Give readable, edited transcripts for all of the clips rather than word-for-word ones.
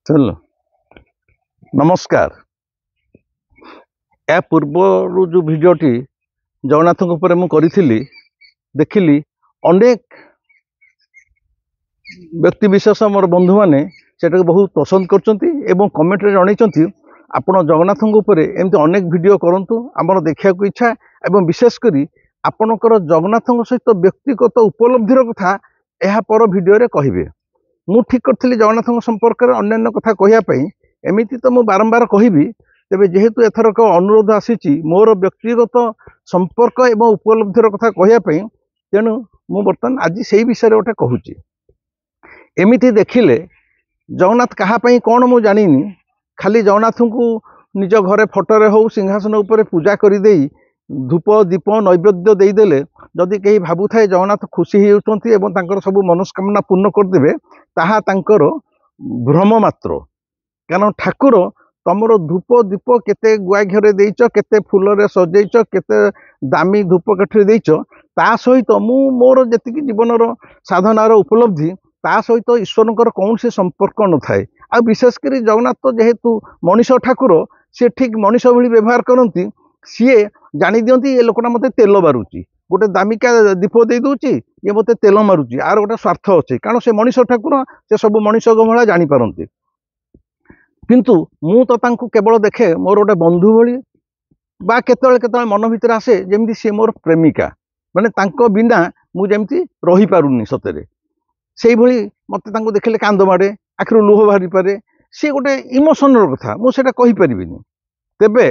चलो नमस्कार। या पूर्व जो भिडियोटी जगन्नाथ मुझे देखिली अनेक व्यक्ति विशेष मोर बंधु मैंने से बहुत पसंद कर कमेंट जन आपण जगन्नाथ एमती अनेक भिडियो करूँ आमर देखा इच्छा एवं विशेषकर आपणकर जगन्नाथ सहित व्यक्तिगत उपलब्धिर कथा यह पर भिडियो कहे मु ठीक करी जगन्नाथ संपर्क में अन्य कथा कहवाई एमती तो मुझे बारंबार कहबी तेज जेहेतु एथरक अनुरोध आसी मोर व्यक्तिगत संपर्क एवं उपलब्धिर कथा कहवाई तेणु मु बर्तमान आज से विषय गोटे कहूँ एमती देखिले जगन्नाथ कहापाई कौन मु जानी खाली जगन्नाथ को निज घरे फोटोरे हो सिंहासन उपर पूजा कर धूप दीप नैवेद्य देदेले जदि कहीं भावु थाए जगन्नाथ खुशी होती सब मनस्कामना पूर्ण करदे ताहा तांकर भ्रम मात्र कारण ठाकुर तुमर धूप दीप केते गुआ घरे देइच केते फूल सजैच केते दामी धूप काठी देइच ता सहित मु मोर जेतिकी जीवनर साधनार उपलब्धि ता सहित ईश्वर कौन से संपर्क न थाए आ विशेषकर जगन्नाथ तो जेहेतु मनीष ठाकुर सी ठीक मनीष भली व्यवहार करती सी जानी दियंती ये लोकटा मते तेल मारुची गोटे दामिका दीप दे दूची ये मते तेल मारुची आर गोटे स्वार्थ अच्छे कारण से मनीष ठाकुर से सब मनीष भाया जापारती किंतु मु तो तांको केवल देखे मोर गोटे बंधु भली बा केतळे मन भीतर आसे जेमती सी मोर प्रेमिका माने तांको बिना मु जेमती रही पारुनी सतरे से भली मते तांको देखले कांद माडे आखिर लुह बाहरी पारे सी गोटे इमोशनर कथा मु सेटा कहि परिबिनी तेबे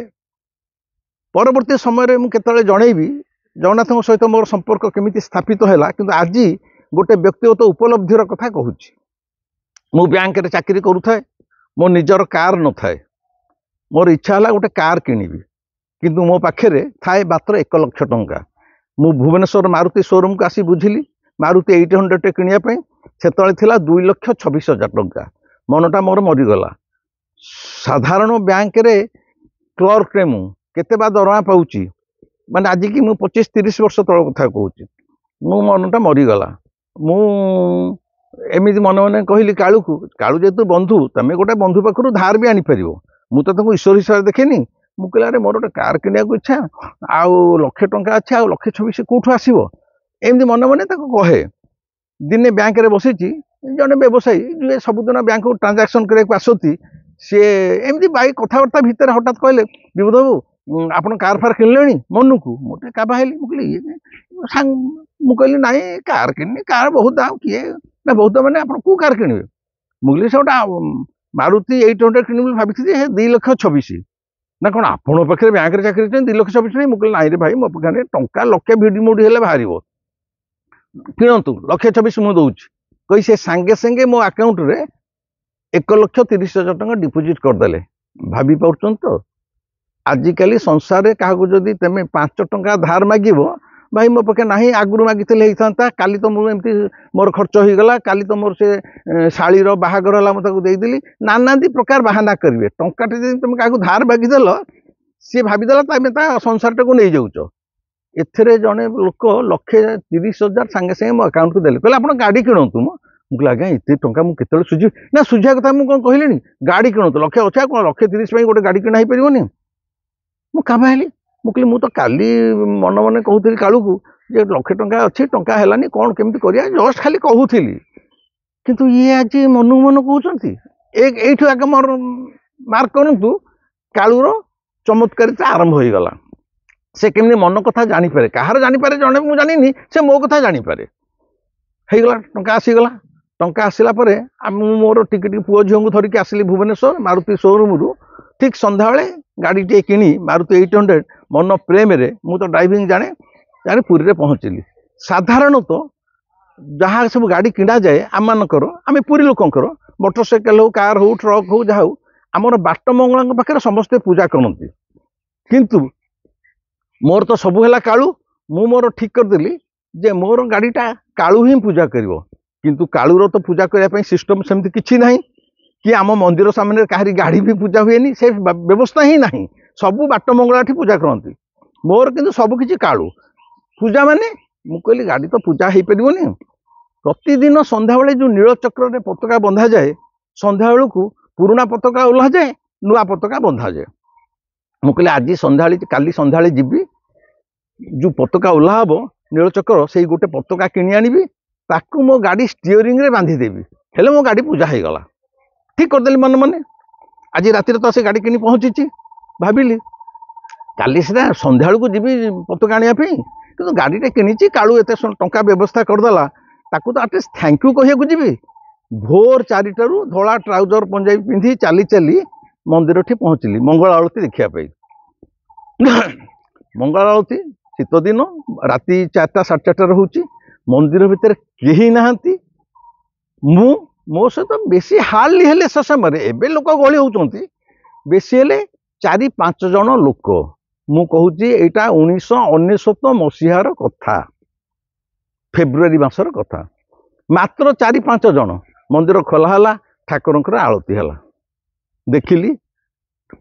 परवर्ती समय मुझे जनईबी जगन्नाथ सहित मोर संपर्क केमिति स्थापित है किंतु आज गोटे व्यक्तिगत उपलब्धिर कथा कहूँ मु बैंक रे चाकरी करुए मो निजर कार न थाए मोर इच्छा है गोटे कार किनिबी किंतु मो पाखे थाए मात्र 1 लाख टंका मु भुवनेश्वर मारुति शोरूम को आसी बुझिली मारुति 800 किनिया से 2,26,000 टंका मनटा मोर मरीगला साधारण बैंक रे क्लर्क रे मु केते बा दरमा पाउची माने आज की मु 25-30 वर्ष तल कथा कहूँ मो मनटा मरीगला मु एमती मन मन कहली कालू जेतु बंधु तमें गोटे बंधु पाखु धार भी आनीपर मु तो ईश्वर हिसाब से देखेनी मु कहला रे मोर गोटे कार किनिया इच्छा आउ 1 लाख टंका अच्छे आउ 1,26,000 कौटू आसो एमती मन मन कहे दिने बैंक रे बसी जड़े व्यवसायी सबुदिन बैंक को ट्रांजाक्शन करने आसती सी एमती बाई कथबार्ता भितर हठात कहले विभूत बाबू आपन कार फार किणले मन को मोटे का बाहली मुझे ना कार किनी कार बहुत दाम किए ना बहुत मैंने आप कार किणवे मुझे से गोटा मारुति 800 किणी भाई 2,26,000 ना कौन आपण पाखे बैंक रे चाकरी 2,26,000 नहीं मुझे ना रे भाई मो पाखे टंका लक्षे भिडी मुड़ी हेल्ले बाहर किणतु 1,26,000 मुझे दौर कही से सांगे सांगे मो आकाउंट रे 1,30,000 टंका डिपोजिट करदे भाभी पार्छ तो आजिकल संसार में क्या जदि तुम 5 टंका धार मागिब भाई मो पाखे ना आगुरी मागिले होता काली तो मुझे मोर खर्च हो गला काली तो मोर से शाड़ीर बाहागर है मुझे देदेली नाना प्रकार बाहाना करेंगे टंकाटे तुम क्या धार मागिदेल सी भाईदेला तुम संसार टाक नहीं जाऊच एथे जड़े लोक 1,30,000 सांगे सांगे मो अकाउंट को देले कहले आप गाड़ी किणतु मुझे आज्ञा एत टंका मुझे सुझी ना सुझा कथा मुझे कौन कहली गाड़ी किणतु लक्षे अच्छे कौन 1,30,000 गोटे गाड़ी किणा हो पार मु काबाहली मुझे मु तो काली मन मन कहूली कालू को 1 लाख टंका अच्छी टंका है कौन केमती करिया जस्ट खाली कहूली किंतु ये आज मन मन कहते एक आगे मोर मार्क करूँ कालूर चमत्कारिता आरंभ हो गला से केमती मन कथा जानीपे कहार जानीपे जड़े मुझे जानी से मो कथा जानीपे होगला टंका आसीगला टंका आसला मोर टिके पुओ झील को धरिकी आसली भुवनेश्वर मारुति शोरूम रू ठीक संध्या गाड़ी टे किणी मारुति 800 मन प्रेम रे मु तो ड्राइविंग जाने पुरी रे पहुँचली साधारणतः जहाँ सब गाड़ी किणा जाए आम मानकर आम पुरी लोकंर मोटरसाइकेल हो कार हो ट्रक हो जहाँ हो आमर बाट मंगला पाखे समस्ते पूजा करती किंतु मोर तो सबू है कालू मु मोर ठीक करदेली जे मोर गाड़ीटा कालू ही पूजा कर किंतु कालूर तो पूजा करने सिस्टम सेमती किसी ना कि आम मंदिर सामने कहारी गाड़ी भी पूजा हुए से व्यवस्था ही नहीं सबू बाट मंगला पूजा करती मोर किंतु सबकि कालू पूजा माने मु कहली गाड़ी तो पूजा हो पार प्रतिदिन संध्या बेले जो नीलचक्र पताका बंधा जाए संध्या बेलू पुराणा पताका ओह्ला जाए नुआ पताका बंधा जाए मु कहली आज संध्या काली संध्या जीवी जो पताका ओह्ला हम नीलचक्र से गोटे पताका किणी आनी ताकू मो गाड़ी स्टीयरिंग रे बांधीदेवी हेले मो गाड़ी पूजा हो गला ठीक करदेली मन मन आज राति तो से गाड़ी किनी पहुंची भाविली काली सीधा संध्या को जीवी पताका आने कि गाड़ीटे किणी कालू एत टंका व्यवस्था करदेला ताकू तो आटलिस्ट थैंक यू कहू जीवी भोर 4टारू धला ट्राउजर पंजाबी पिंधि चली चली मंदिर ठी पहुँचली मंगल आलती देखापी मंगल आलती शीत दिन राति 4टा 4:30 रोचे मंदिर भितर कहीं नहांती मो सहित बेसी हार्डली हेले से समय एवं लोक गहली होती बेसी हेले 4-5 जन लोक मु कहूँ यहाँ 1999 मसीहार कथा फेब्रुआरी मासर कथा मात्र 4-5 जन मंदिर खोला ठाकुर आलती है देखिली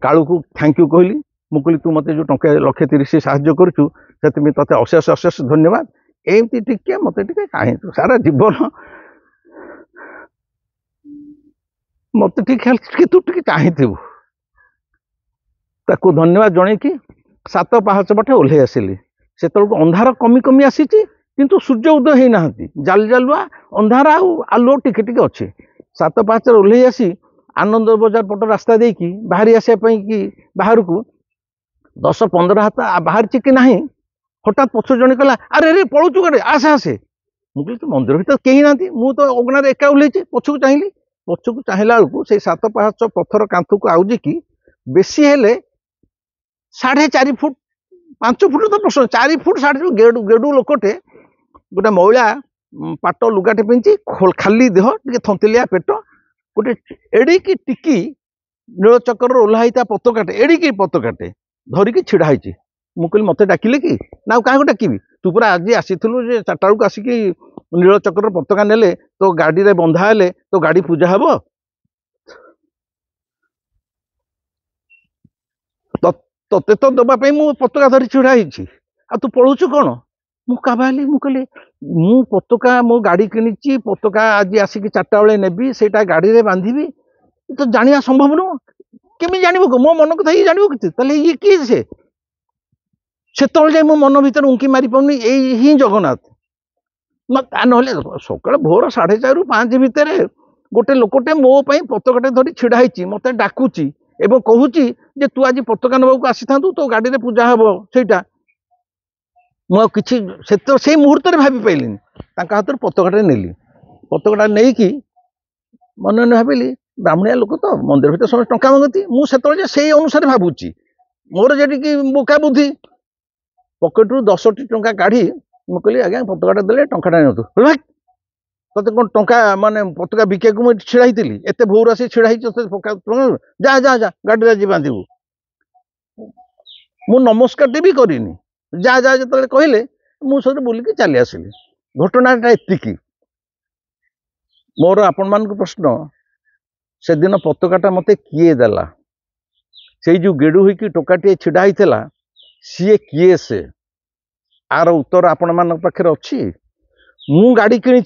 कालू को थैंक यू कहली मु कहली तू मत जो टंका 130 साहाଯ୍य करूँ से ते अशेष अशेष धन्यवाद एमती टिके मत टिके कहीं सारा जीवन मत टिके तू टिके चाहू ताकू धन्यवाद जन कि 7 पाहाच पटे ओह्लै आसिली से अंधार कमी कमी आसी किंतु सूर्य उदय होना जाल जालुआ अंधार आलुओ टिके टिके अच्छे 7 पाहाच ओह्लै आसी आनंद बजार पट रास्ता देकी बाहरी आसापी कि बाहर को 10-15 हाथ बाहर कि ना हठात पछ जन कहला अरे अरे पलुचु गाड़े आसे आसे मुझे तो मंदिर भर कहीं ना मु तो अगणार एका ओह्लै पछक चाहिए पछक चाहिला बेलू से 7 पाहाच पत्थर कांथ को आउजिकी बेसी हेले 4.5 फुट 5 फुट तो प्रश्न 4 फुट 4 गेडू गेडू लोकटे गोटे महिला पाट लुगाटे पिंधि खाली देह टे थंतिलिया पेट गोटे एड़िकी टिकी नीलचक्र ओह्लाई पताकाटे एड़िकी पताकाटे धरिकी छिड़ा होती मु कहली मत डाकिले कि ना क्या डाकबी तू पूरा आज आसीलु 4टा बेलू आसिकी नीलचक्र पताका नेले तो गाड़ी रे बंधा हेले तो गाड़ी पूजा हम ते तो दबापी मु पताका धरी छिड़ा आ तू पलुचु कौन मु कहली मु कहली मु पताका मो गाड़ी किणी पताका आज आसिकी 4टा बेले नेबी सेटा गाड़ी रे बांधीबी तो जानिया संभव नुह केमी जानव को मो मन कथा ये जानव कि ये किए से जाए मो मन भर उंकी मारी पाऊनी यही जगन्नाथ ना सका भोर 4:30-5 भितर गोटे लोकटे मो पताकाटे धरी छिड़ा होती मत डाकुची एवं कहूँ जे तू आज पताका नवाक आसी था तो गाड़ी रे पूजा हम सेटा मुझे से मुहूर्त भावी पाइली हाथ पताकाटे नेली पताकाटा नहीं कि मन मन भाविली ब्राह्मणिया लोक तो मंदिर भर समस्त टंका मांगती मुझे से अनुसार भावुची मोर जी बोका बुद्धि पकेट रू 10टी टंका काढ़ी मुझे आज्ञा पताकाटा देले टंकाटा नियंतु ते कौन टंका माने पताका बिका को छिड़ा एत भोर आसी छिड़ा जा जा जा गाड़ी आज बांधबू मु नमस्कार भी करनी जा जा जो कहले मुझे बुलिकी चली आसली घटनाटा एतिकी मोर आपण मान प्रश्न से दिन पताकाटा मते किए देला से जो गेडू होकी टोकाटे छिड़ा होता सी किए से आर उत्तर आपण मान पाखे अच्छी मु गाड़ी किणी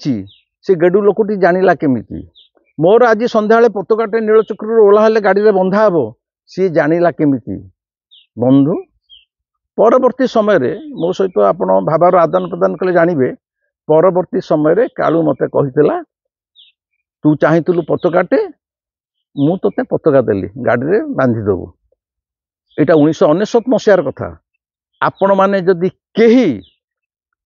से गेडू लोकटी जानिला केमिति मोर आज संध्या पताकाटे नीलचक्र ओह्ला गाड़ी रे बंधा हम सी जानिला केमिति बंधु परवर्ती समय रे मो सहित आपण भावार आदान प्रदान कले जानिबे परवर्ती समय रे कालू मते कहितला तू चाहिलु पताकाटे मु तोते पताका देली गाड़ी रे बांधी देबू यहाँ 1999 मसीहार कथा आपण माने जदि केही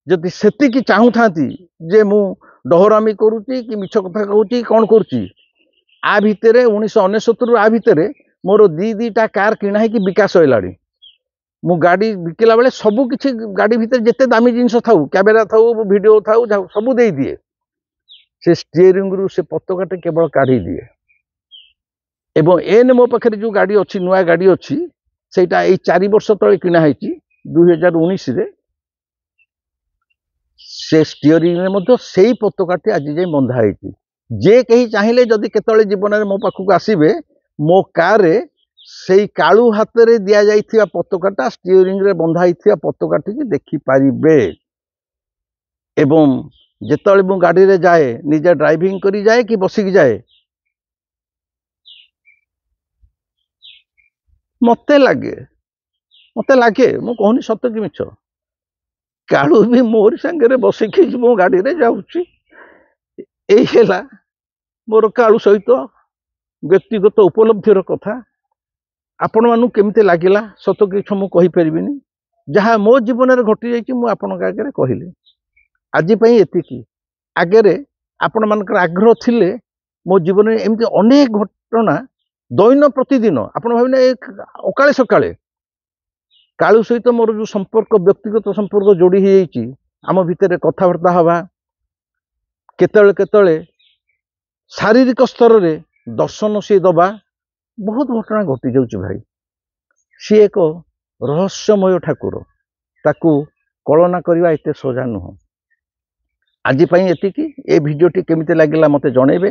जदि सेतिकी चाहू थांती जे मु डहरामी करूची कि मिछ कथा कहूची कौन करूची आ भितरे 1999 रु आ भितरे मोर 2-2टा कार किणा कि विकास होइलाड़ी मु गाड़ी बिकिला बेले सबू किछि गाड़ी भितर जेते दामी जिनिस थाउ कैमेरा थाउ वीडियो थाउ सबू दे दिए से स्टीयरिंग रु से पताकाटे केवल काढ़ी दिए एवं एन मो पाखे जो गाड़ी अच्छी नुआ गाड़ी अच्छी सेटा यही 4 वर्ष तले किणा है 2019 रे से स्टीयरिंग रे से ही पताकाटी आज जाए बंधा है जे कहीं चाहिए जदि केतले जीवन में मो पाखक आसबे मो कार रे से कालू हाथ रे दिया जाइथिया पताकाटा स्टीयरिंग रे बंधा होइथिया पताकाटी की देखि पारिबे एवं जेतले मु गाड़ी रे जाए निजे ड्राइविंग करी जाए कि बसिक जाए मते लगे मु कहूनी सत कि मिछ कालू भी मोर सांगे बसिकी मो गाड़ी रे जाऊँगी यही मोर कालू सहित व्यक्तिगत उपलब्धिर कथा आपण मानू केमती लगिला सत कि मु कहीपरिनी जहाँ मो जीवन में घटी जाइए मुझे आपण आगे कहली आज एतिकी आगे आपण मानकर आग्रह थिले मो जीवन में एमती अनेक घटना दैन प्रतिदिन आपण भावने अकाले सकाले कालू सहित मोर जो संपर्क व्यक्तिगत संपर्क जोड़ी हो आम भितर कथबार्ता हवा केतले शारीरिक स्तर रे दर्शन सी दबा बहुत घटना घटी जाउछि भाई सी एक रहस्यमय ठाकुर ताकू कलना करवा एते सोजा नुह आज एतिकी ए भिडियोटी केमिति लागिला मते जणेबे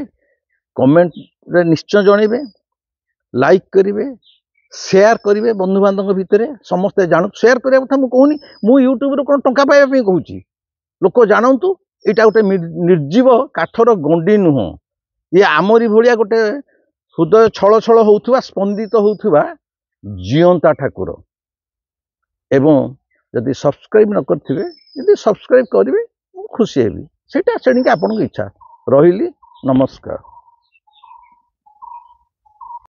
कमेंट रे निश्चय जणेबे लाइक करिवे शेयर करिवे बंधु बांधव भितर समस्ते जानू शेयर करिया कथा मु कहूनी मु यूट्यूब रे कोन टंका पाइबा पे कहूची लोक जानंतु एटा गोटे निर्जीव काठर गंडी नुह ये आमरी भलिया गोटे हृदय छल छल होउथुवा स्पंदित होउथुवा जीवंता ठाकुर एवं यदि सब्सक्राइब न करथिबे यदि सब्सक्राइब करिवे खुशी हेबी सेटा सेणिक आपन इच्छा रहिली नमस्कार।